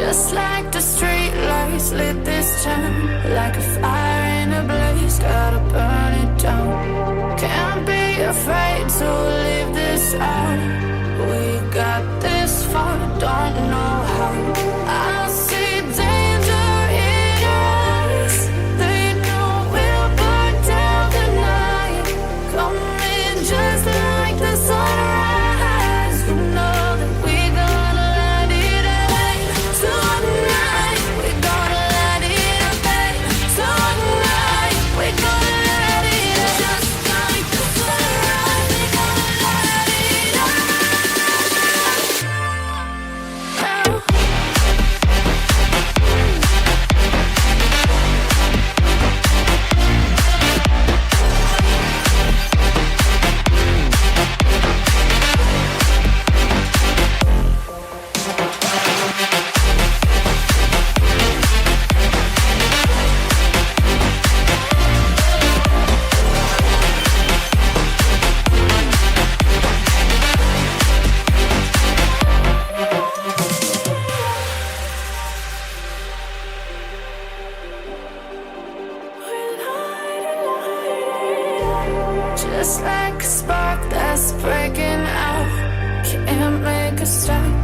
Just like the street lights lit this town, like a fire in a blaze, gotta burn it down. Can't be afraid to leave this out. We got this far, don't know how. I see danger in your eyes. They know we'll burn down the night. Coming just like the sunrise. You know that we gonna let it rain. Tonight we gonna let it rain. Tonight we gonna let it rain. Just like the sunrise, we gonna let it rain. Now. Just like a spark that's breaking out, can't make a stop.